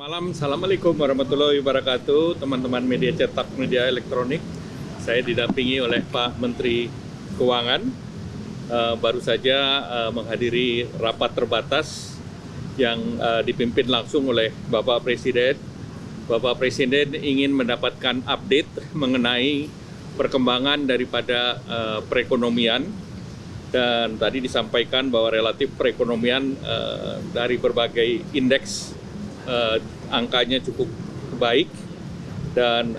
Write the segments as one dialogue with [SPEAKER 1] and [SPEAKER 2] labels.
[SPEAKER 1] Malam, Assalamualaikum warahmatullahi wabarakatuh, teman-teman media cetak, media elektronik. Saya didampingi oleh Pak Menteri Keuangan. Baru saja menghadiri rapat terbatas yang dipimpin langsung oleh Bapak Presiden. Bapak Presiden ingin mendapatkan update mengenai perkembangan daripada perekonomian. Dan tadi disampaikan bahwa relatif perekonomian dari berbagai indeks angkanya cukup baik dan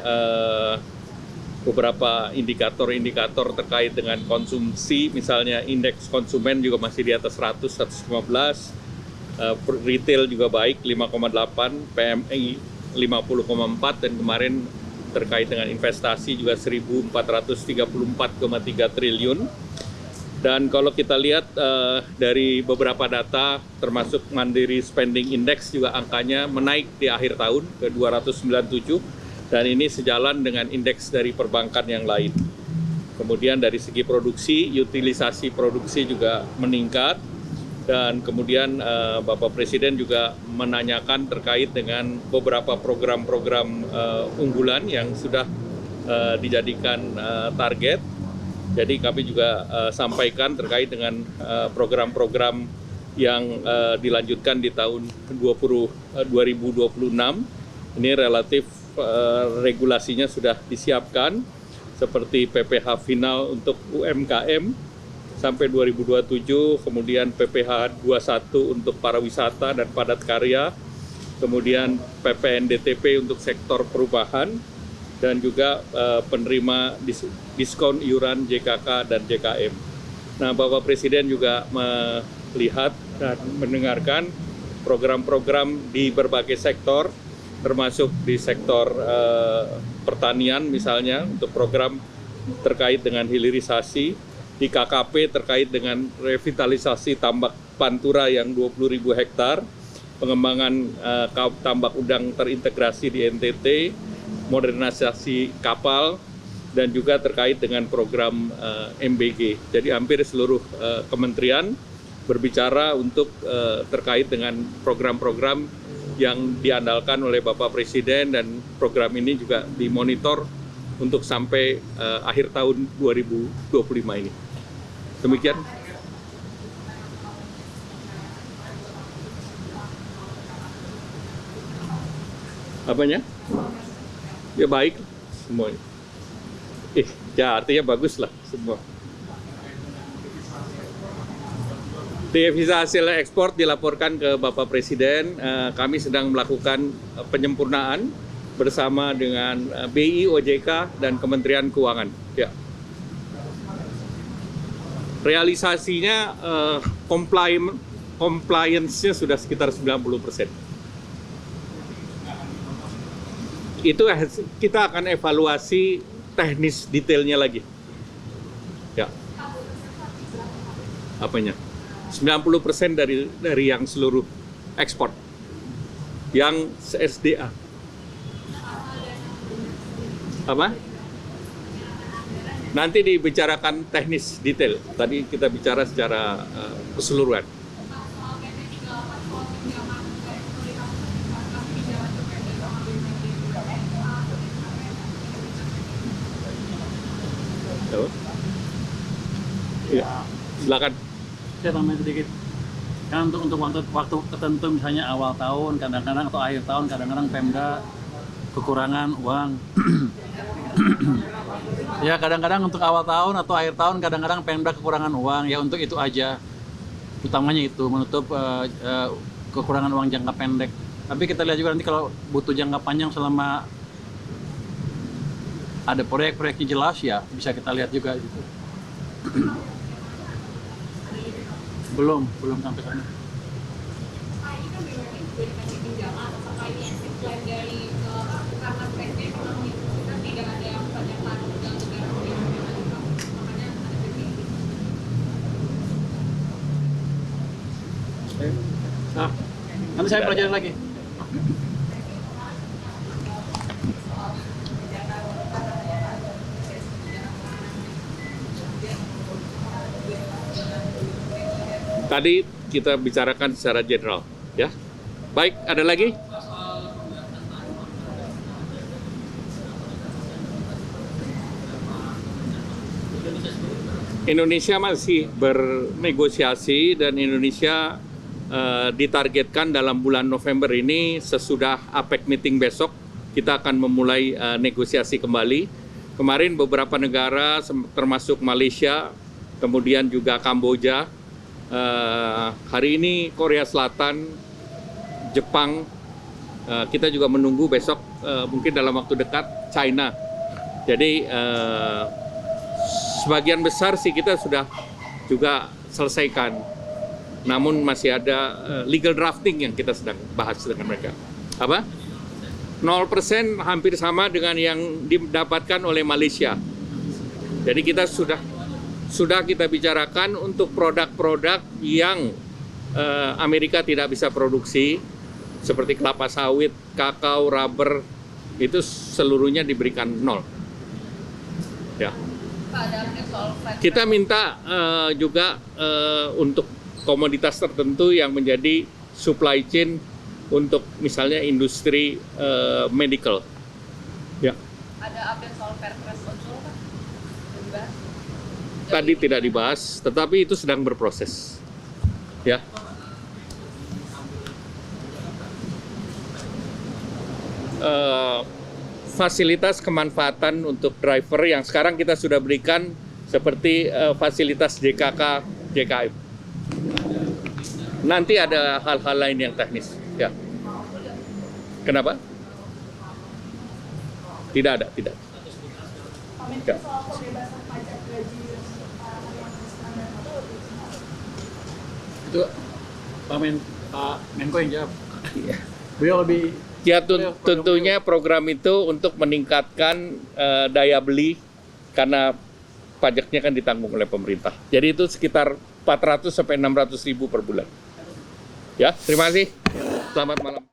[SPEAKER 1] beberapa indikator-indikator terkait dengan konsumsi, misalnya indeks konsumen juga masih di atas 100, 115, retail juga baik 5,8, PMI 50,4, dan kemarin terkait dengan investasi juga 1.434,3 triliun. Dan kalau kita lihat dari beberapa data, termasuk Mandiri Spending Index juga angkanya menaik di akhir tahun ke 297, dan ini sejalan dengan indeks dari perbankan yang lain. Kemudian dari segi produksi, utilisasi produksi juga meningkat, dan kemudian Bapak Presiden juga menanyakan terkait dengan beberapa program-program unggulan yang sudah dijadikan target. Jadi kami juga sampaikan terkait dengan program-program yang dilanjutkan di tahun 2026. Ini relatif regulasinya sudah disiapkan, seperti PPh final untuk UMKM sampai 2027, kemudian PPh 21 untuk para wisata dan padat karya, kemudian PPNDTP untuk sektor perubahan, dan juga penerima diskon iuran JKK dan JKM. Nah, Bapak Presiden juga melihat dan mendengarkan program-program di berbagai sektor, termasuk di sektor pertanian misalnya, untuk program terkait dengan hilirisasi, di KKP terkait dengan revitalisasi tambak Pantura yang 20.000 hektar, pengembangan tambak udang terintegrasi di NTT, modernisasi kapal, dan juga terkait dengan program MBG. Jadi hampir seluruh kementerian berbicara untuk terkait dengan program-program yang diandalkan oleh Bapak Presiden, dan program ini juga dimonitor untuk sampai akhir tahun 2025 ini. Demikian. Apanya? Ya baik semuanya. Ya artinya bagus lah semua. Devisa hasil ekspor dilaporkan ke Bapak Presiden. Kami sedang melakukan penyempurnaan bersama dengan BI, OJK, dan Kementerian Keuangan. Ya. Realisasinya compliance-nya sudah sekitar 90%. Itu kita akan evaluasi teknis detailnya lagi. Ya. Apanya? 90% dari yang seluruh ekspor. Yang SDA. Apa? Nanti dibicarakan teknis detail. Tadi kita bicara secara keseluruhan. Ya, silakan.
[SPEAKER 2] Saya tambahin sedikit. Kan untuk waktu tertentu, misalnya awal tahun, kadang-kadang atau akhir tahun, kadang-kadang Pemda kekurangan uang. Ya, kadang-kadang untuk awal tahun atau akhir tahun, kadang-kadang Pemda kekurangan uang. Ya, untuk itu aja. Utamanya itu, menutup kekurangan uang jangka pendek. Tapi kita lihat juga nanti kalau butuh jangka panjang, selama ada proyek-proyeknya jelas, ya bisa kita lihat juga gitu. Belum sampai sana. Nanti saya pelajari lagi.
[SPEAKER 1] Tadi kita bicarakan secara general, ya. Baik, ada lagi? Indonesia masih bernegosiasi dan Indonesia ditargetkan dalam bulan November ini sesudah APEC meeting besok kita akan memulai negosiasi kembali. Kemarin beberapa negara termasuk Malaysia, kemudian juga Kamboja, hari ini Korea Selatan, Jepang, kita juga menunggu besok mungkin dalam waktu dekat China. Jadi sebagian besar sih kita sudah juga selesaikan, namun masih ada legal drafting yang kita sedang bahas dengan mereka. Apa? 0% hampir sama dengan yang didapatkan oleh Malaysia. Jadi kita sudah kita bicarakan untuk produk-produk yang Amerika tidak bisa produksi, seperti kelapa sawit, kakao, rubber, itu seluruhnya diberikan 0. Ya. Kita minta juga untuk komoditas tertentu yang menjadi supply chain untuk misalnya industri medical. Ya.
[SPEAKER 3] Ada update soal Perpres Ojol kan?
[SPEAKER 1] Tadi tidak dibahas, tetapi itu sedang berproses. Ya. Fasilitas kemanfaatan untuk driver yang sekarang kita sudah berikan seperti fasilitas JKK, JKM. Nanti ada hal-hal lain yang teknis. Ya. Kenapa? Tidak ada, tidak. Ya.
[SPEAKER 2] Itu Pak Menko yang jawab. Beliau lebih
[SPEAKER 1] Ya tentunya program itu untuk meningkatkan daya beli karena pajaknya kan ditanggung oleh pemerintah. Jadi itu sekitar 400 sampai 600 ribu per bulan. Ya, terima kasih. Selamat malam.